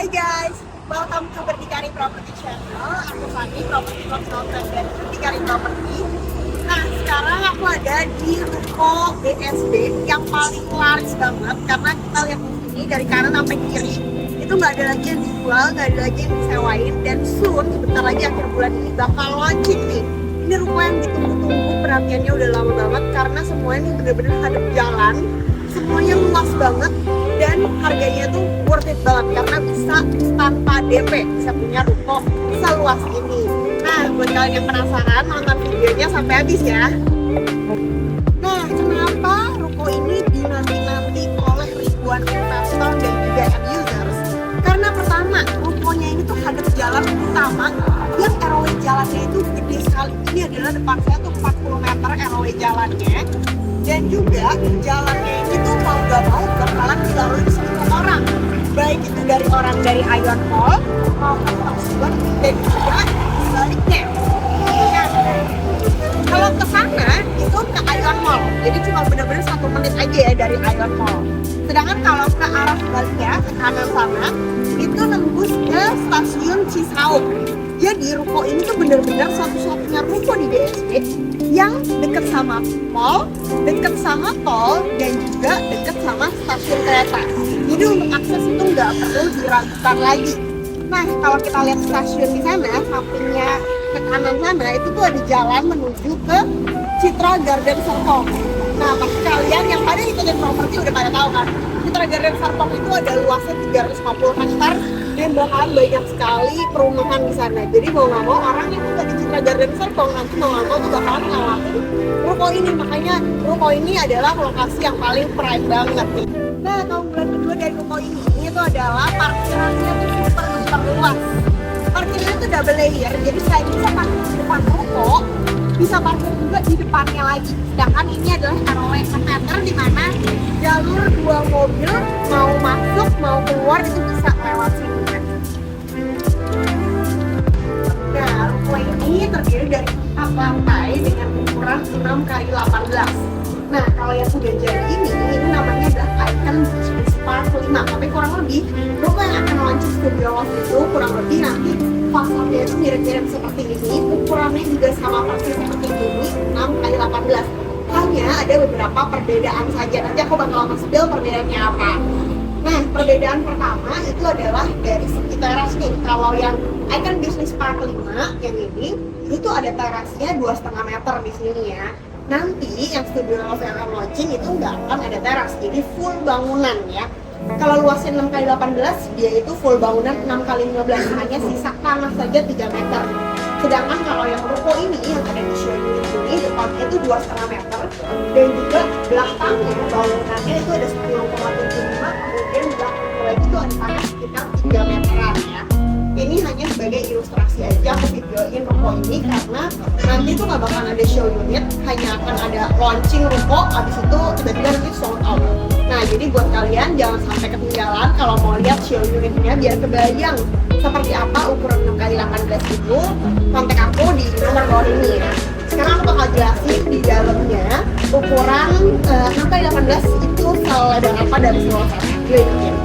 Hai guys, welcome to Berdikari Property Channel. Aku Fanny, property consultant dari Berdikari Property. Nah, sekarang aku ada di ruko BSD yang paling laris banget karena kita lihat di sini dari kanan sampai kiri itu nggak ada lagi yang dijual, nggak ada lagi yang disewain, dan soon sebentar lagi akhir bulan ini bakal launching nih. Ini ruko yang ditunggu-tunggu, perhatiannya udah lama banget karena semuanya bener-bener hadap jalan, semuanya luas banget dan harganya tuh worth it banget karena bisa tanpa DP, bisa punya ruko seluas ini. Nah, buat kalian yang penasaran, nonton videonya sampai habis ya. Nah, kenapa ruko ini dinanti-nanti oleh ribuan investor dan juga end users? Karena pertama, rukonya ini tuh hadap jalan utama yang ROW jalannya itu gede sekali. Ini adalah depan saya tuh 40 meter ROW jalannya. Dan juga jalannya ini tuh mau gak mau bakalan dilalui semua orang, baik itu dari orang dari Ion Mall mau ke Stasiun dan juga sebaliknya. Nah, kalau ke sana itu ke Ion Mall, jadi cuma benar-benar 1 menit aja ya dari Ion Mall. Sedangkan kalau ke arah sebaliknya ke kanan sana itu nembus ke Stasiun Cisauk. Jadi ruko ini tuh benar-benar satu-satunya ruko di BSD yang dekat sama mall, dekat sama tol, dan juga dekat sama stasiun kereta. Jadi untuk akses itu nggak perlu diragukan lagi. Nah, kalau kita lihat stasiun di sana, sampingnya ke kanan sana itu tuh ada jalan menuju ke Citra Garden Serpong. Nah, pasti kalian yang pada ikutin properti udah pada tahu kan, Citra Garden Serpong itu ada luasnya 350 hektar dan bakalan banyak sekali perumahan di sana. Jadi mau nggak mau orang yang udah di Citra Garden Serpong nanti mau nggak mau tuh bakalan ngalamin ruko ini. Makanya ruko ini adalah lokasi yang paling prime banget nih. Nah, keunggulan kedua dari ruko ini itu adalah parkirannya tuh super luas. Parkirnya tuh double layer, jadi selain bisa parkir di depan ruko, bisa parkir juga di depannya lagi. Sedangkan ini adalah ROW meter di mana jalur 2 mobil mau masuk mau keluar itu bisa lewat sini. Nah, ruko ini terdiri dari 4 lantai dengan ukuran 6x18. Nah, kalau yang sudah jadi ini namanya adalah Icon Business Park 5. Tapi kurang lebih, ruko yang akan launching Studio Loft itu kurang lebih nanti fasadnya itu mirip-mirip seperti ini. Ukurannya juga sama persis seperti ini, 6x18. Hanya ada beberapa perbedaan saja. Nanti aku bakal spill perbedaannya apa. Nah, perbedaan pertama itu adalah dari segi teras nih. Kalau yang Icon Business Park 5 yang ini, itu ada terasnya 2,5 meter di sini ya. Nanti yang Studio Loft yang akan launching itu nggak akan ada teras, jadi full bangunan ya. Kalau luasnya 6x18, dia itu full bangunan 6x15, hanya sisa tanah saja 3 meter. Sedangkan kalau yang ruko ini yang ada di show ini, depannya itu 2,5 meter dan juga belakangnya bangunannya itu ada 10,75, kemudian belakangnya lagi itu ada tanah sekitar 3 meteran ya. Ini hanya sebagai ilustrasi aja aku videoin ruko ini karena nanti tuh nggak bakalan ada show unit, hanya akan ada launching ruko, habis itu tiba-tiba nanti sold out. Nah, jadi buat kalian jangan sampai ketinggalan kalau mau lihat show unitnya biar kebayang seperti apa ukuran 6x18 itu, kontak aku di nomor bawah ini ya. Sekarang aku bakal jelasin di dalamnya ukuran 6x18 itu selebar apa dari semua sana. Yuk ikutin.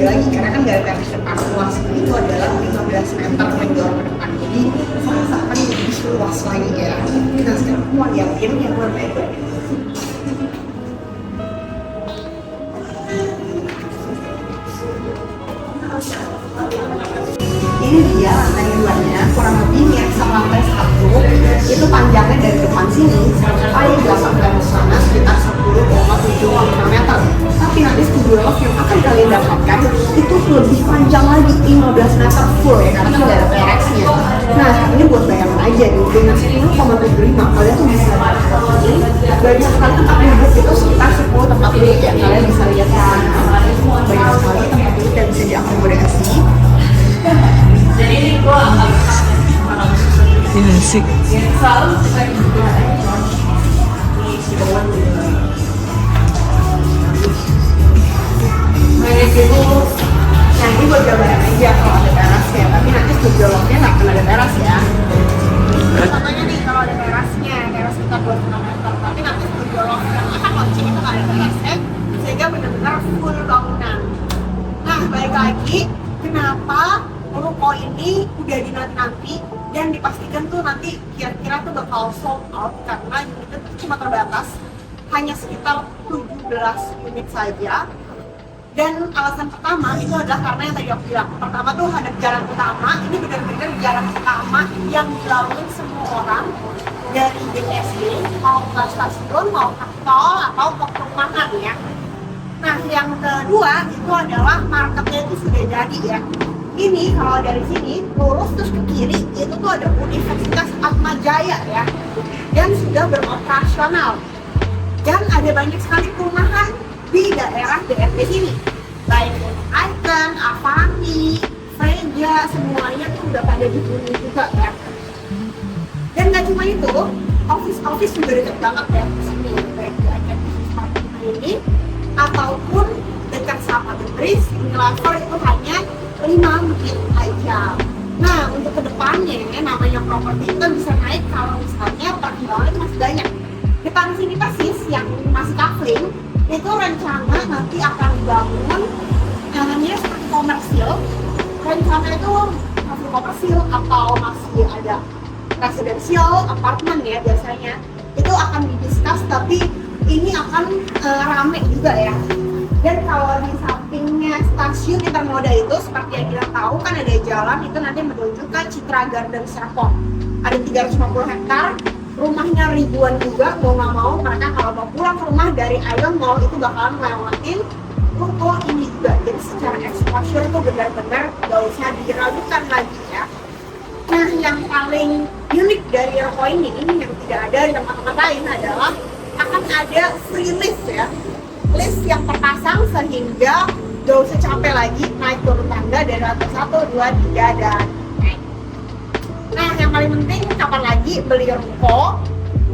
Lagi karena kan gara-gara di depan luas itu adalah 15 meter mendorong ke depan, jadi akan lebih luas lagi ya. Kita sekarang mau liatin yang berbeda. Ini dia lantai 2-nya, kurang lebih mirip sama lantai 1. Itu panjangnya dari depan sini sampai belakang ke sana sekitar 10,75 meter. Tapi nanti Studio Loft yang akan kalian dapatkan itu lebih panjang lagi, 15 meter full ya, karena kan udah ada terasnya. Nah, ini buat bayangan aja nih, dengan 10,75 kalian tuh bisa banyak sekali tempat duduk, itu sekitar 10 tempat duduk ya, kalian bisa lihat di sana banyak sekali tempat duduk dan bisa diakomodasi. Jadi ini gue agak Ini sih. selalu kita juga di Sidoan juga. Nah itu nanti buat gambaran aja kalau ada teras ya, tapi nanti studio lofnya nggak akan ada teras ya. Contohnya nih kalau ada terasnya, teras kita 2,5 meter, tapi nanti studio loft yang akan launching itu nggak ada terasnya, sehingga benar-benar full bangunan. Nah balik lagi, kenapa ruko ini udah dinanti-nanti dan dipastikan tuh nanti kira-kira tuh bakal sold out karena unitnya tuh cuma terbatas, hanya sekitar 17 unit saja. Dan alasan pertama itu adalah karena yang tadi aku bilang, pertama tuh hadap jalan utama, ini benar-benar jalan utama yang dilalui semua orang dari BSD, mau ke stasiun, mau ke tol, atau ke perumahan ya. Nah yang kedua itu adalah marketnya itu sudah jadi ya. Ini kalau dari sini lurus terus ke kiri itu tuh ada Universitas Atmajaya ya, dan sudah beroperasional. Dan ada banyak sekali perumahan di daerah DFD sini, baik Icon, Avanti, Freja, semuanya tuh udah pada dihuni juga ya. Dan nggak cuma itu, office juga deket banget ya di sini, baik di Icon Business Park ini ataupun dekat sama The Breeze, Unilever itu hanya 5 menit aja. Nah untuk kedepannya namanya properti itu bisa naik kalau misalnya perkembangan itu masih banyak. Depan sini persis yang masih kafling itu rencana nanti akan dibangun namanya seperti komersil. Rencana itu masih komersil atau masih ada residensial apartemen ya biasanya. Itu akan didiskus, tapi ini akan rame juga ya. Dan kalau di sampingnya stasiun Intermoda itu seperti yang kita tahu kan ada jalan itu nanti menuju ke Citra Garden Serpong. Ada 350 hektar, rumahnya ribuan juga, mau nggak mau mereka kalau mau pulang ke rumah dari Ion Mall itu bakalan ngelewatin ruko ini juga. Jadi secara exposure tuh benar-benar gak usah diragukan lagi ya. Nah yang paling unik dari ruko ini yang tidak ada di tempat-tempat lain adalah akan ada free lift ya. Lift yang terpasang sehingga gak usah capek lagi naik turun tangga dari lantai 1, 2, 3 dan naik. Nah yang paling penting kapan lagi beli ruko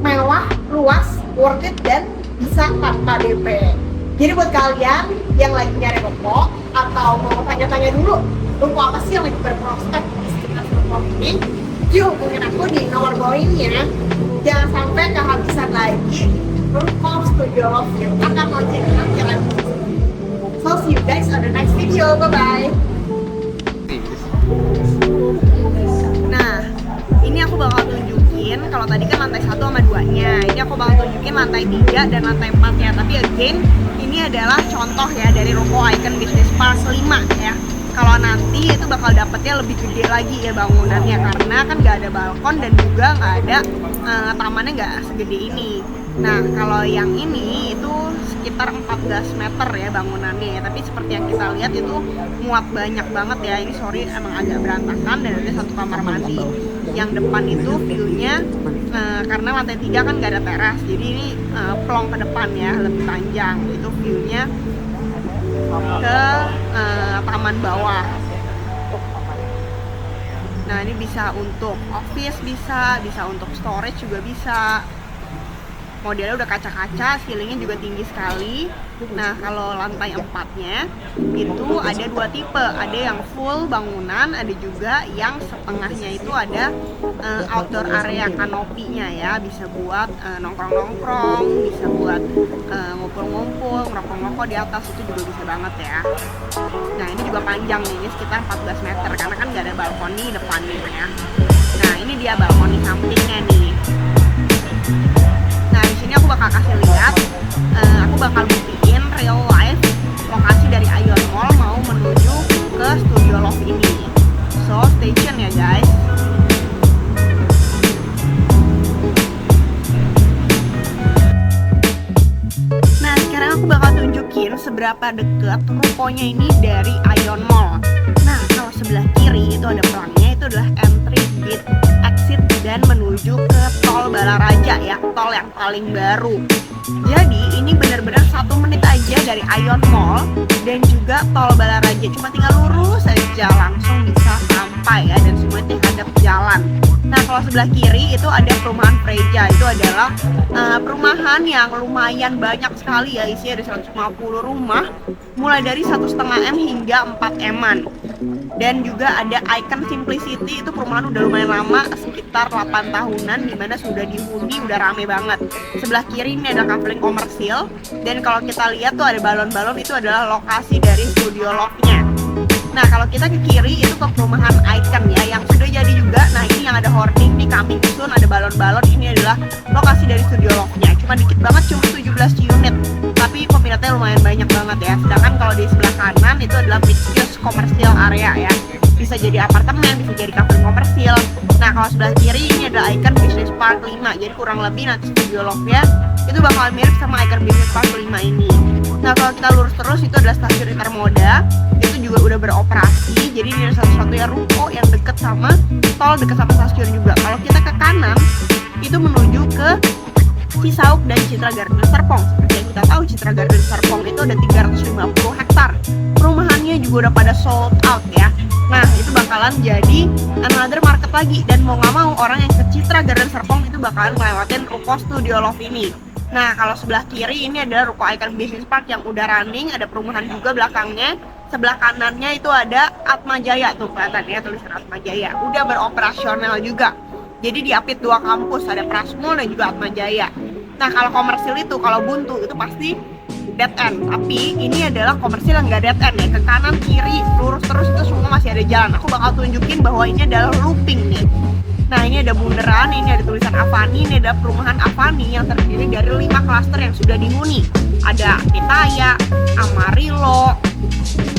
mewah, luas, worth it dan bisa tanpa DP. Jadi buat kalian yang lagi nyari ruko atau mau tanya-tanya dulu ruko apa sih yang lagi berprospek di sekitar ruko ini, yuk hubungin aku di nomor bawah ini ya. Jangan sampai kehabisan lagi ruko studio love yang akan launching nanti lagi. So see you guys on the next video, bye bye. Nah ini aku bakal tunjukin, kalau tadi kan lantai 1 sama 2 nya, ini aku bakal tunjukin lantai 3 dan lantai 4 nya. Tapi again ini adalah contoh ya dari ruko Icon Business Park 5 ya. Kalau nanti itu bakal dapetnya lebih gede lagi ya bangunannya, karena kan nggak ada balkon dan juga nggak ada tamannya nggak segede ini. Nah kalau yang ini itu sekitar 14 meter ya bangunannya ya, tapi seperti yang kita lihat itu muat banyak banget ya. Ini sorry emang agak berantakan dan ada 1 kamar mandi. Yang depan itu view-nya karena lantai 3 kan nggak ada teras, jadi ini plong ke depan ya, lebih panjang. Itu view-nya ke taman bawah. Nah ini bisa untuk office, bisa untuk storage juga bisa. Modelnya udah kaca-kaca, ceilingnya juga tinggi sekali. Nah kalau lantai 4-nya itu ada 2 tipe, ada yang full bangunan, ada juga yang setengahnya itu ada outdoor area kanopinya ya, bisa buat nongkrong-nongkrong, bisa buat ngumpul-ngumpul, ngerokok-ngerokok di atas, itu juga bisa banget ya. Nah ini juga panjang nih, ini sekitar 14 meter karena kan nggak ada balkoni depannya ya. Nah ini dia balkoni sampingnya nih. Nah di sini aku bakal kasih lihat, aku bakal buktiin real life lokasi dari Ion Mall mau menuju ke Studio Love ini. So stay tune ya guys. Nah sekarang aku bakal tunjukin seberapa deket rukonya ini dari Ion Mall. Nah kalau sebelah kiri itu ada pelangnya, itu adalah entry gate exit dan menuju ke tol Balaraja ya, tol yang paling baru. Jadi ini benar-benar 1 menit aja dari Ion Mall dan juga Tol Balaraja. Cuma tinggal lurus aja langsung bisa sampai ya, dan semuanya hadap jalan. Nah kalau sebelah kiri itu ada perumahan Freja. Itu adalah perumahan yang lumayan banyak sekali ya, isinya ada 150 rumah, mulai dari 1,5 M hingga 4 M-an. Dan juga ada Icon Simplicity, itu perumahan udah lumayan lama, sekitar 8 tahunan, dimana sudah dihuni, udah rame banget. Sebelah kiri ini ada kaveling komersil, dan kalau kita lihat tuh ada balon-balon, itu adalah lokasi dari studio loft-nya. Nah kalau kita ke kiri itu ke perumahan Icon ya, yang sudah jadi juga. Nah ini yang ada hoarding di coming soon, ada balon-balon, ini adalah lokasi dari studio loft-nya. Cuma dikit banget, cuma 17 unit, tapi peminatnya lumayan banyak banget ya. Sedangkan kalau di sebelah kanan itu adalah mixed use commercial area ya, bisa jadi apartemen, bisa jadi kafe komersil. Nah kalau sebelah kiri ini adalah Icon Business Park 5, jadi kurang lebih nanti studio loft-nya itu bakal mirip sama Icon Business Park 5 ini. Nah kalau kita lurus terus itu adalah stasiun Intermoda, itu juga udah beroperasi, jadi ini satu-satunya ruko yang deket sama tol, deket sama stasiun juga. Kalau kita ke kanan itu menuju ke Cisauk dan Citra Garden Serpong. Seperti yang kita tahu, Citra Garden Serpong itu ada 350 hektar. Perumahannya juga udah pada sold out ya. Nah itu bakalan jadi another market lagi, dan mau nggak mau orang yang ke Citra Garden Serpong itu bakalan ngelewatin ruko Studio Love ini. Nah kalau sebelah kiri ini adalah ruko Icon Business Park yang udah running, ada perumahan juga belakangnya. Sebelah kanannya itu ada Atma Jaya, tuh kelihatan ya tulisan Atma Jaya, udah beroperasional juga. Jadi diapit 2 kampus, ada Prasmul dan juga Atma Jaya. Nah kalau komersil itu, kalau buntu itu pasti dead end. Tapi ini adalah komersil yang nggak dead end ya, ke kanan kiri lurus terus itu semua masih ada jalan. Aku bakal tunjukin bahwa ini adalah looping nih. Nah ini ada bundaran, ini ada tulisan Avani, ini ada perumahan Avani yang terdiri dari 5 klaster yang sudah dihuni. Ada Pitaya, Amarillo,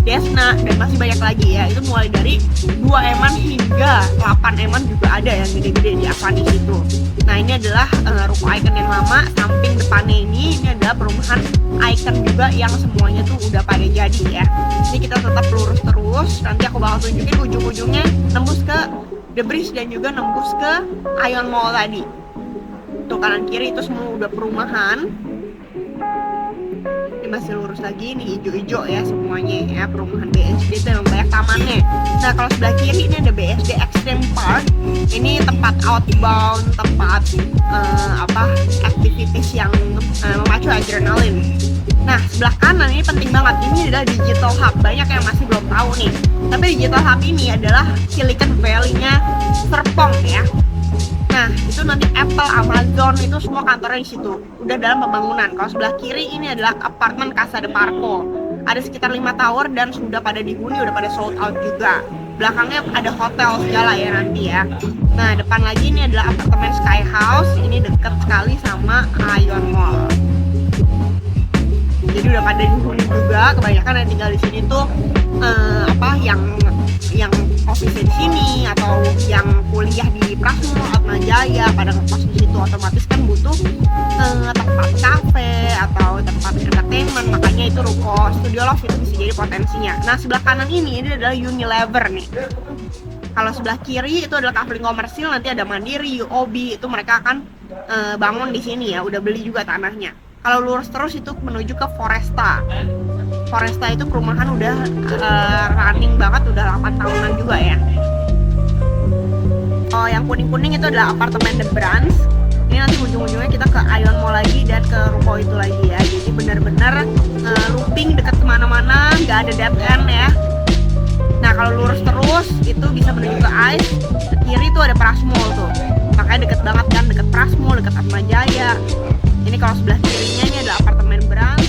Desna, dan masih banyak lagi ya. Itu mulai dari 2 M-an hingga 8 M-an juga ada yang gede-gede di Avani itu. Nah ini adalah ruko Icon yang lama. Samping depannya ini adalah perumahan Icon juga yang semuanya tuh udah pada jadi ya. Ini kita tetap lurus terus, nanti aku bakal tunjukin ujung-ujungnya nembus ke The Bridge dan juga nembus ke Ion Mall tadi. Tuh kanan kiri itu semua udah perumahan. Ini masih lurus lagi, ini hijau-hijau ya semuanya ya, perumahan BSD itu yang banyak tamannya. Nah kalau sebelah kiri ini ada BSD Extreme Park. Ini tempat outbound, tempat activities yang memacu adrenalin. Nah sebelah kanan ini penting banget, ini adalah Digital Hub. Banyak yang masih belum tahu nih, tapi Digital Hub ini adalah Silicon Valley-nya Serpong ya. Nah itu nanti Apple, Amazon itu semua kantornya di situ, udah dalam pembangunan. Kalau sebelah kiri ini adalah apartemen Casa de Parco, ada sekitar 5 tower dan sudah pada dihuni, udah pada sold out juga. Belakangnya ada hotel segala ya nanti ya. Nah depan lagi ini adalah apartemen Sky House, ini deket sekali sama Ion Mall. Jadi udah pada dihuni juga, kebanyakan yang tinggal di sini tuh yang office di sini atau yang kuliah di Prasmul, Atma Jaya, pada ngekos di situ otomatis kan butuh tempat kafe atau tempat entertainment, makanya itu ruko Studio Love itu bisa jadi potensinya. Nah sebelah kanan ini adalah Unilever nih. Kalau sebelah kiri itu adalah kaveling komersil, nanti ada Mandiri, UOB, itu mereka akan bangun di sini ya, udah beli juga tanahnya. Kalau lurus terus itu menuju ke Foresta. Foresta itu perumahan udah running banget, udah 8 tahunan juga ya. Oh, yang kuning-kuning itu adalah apartemen The Branch. Ini nanti ujung-ujungnya kita ke Ion Mall lagi dan ke ruko itu lagi ya. Jadi benar-benar looping dekat kemana-mana, nggak ada dead end ya. Nah kalau lurus terus itu bisa menuju ke Ice. Ke kiri itu ada Prasmul tuh, makanya deket banget kan, deket Prasmul, deket Atma Jaya. Ini kalau sebelah kirinya ini ada apartemen Brand.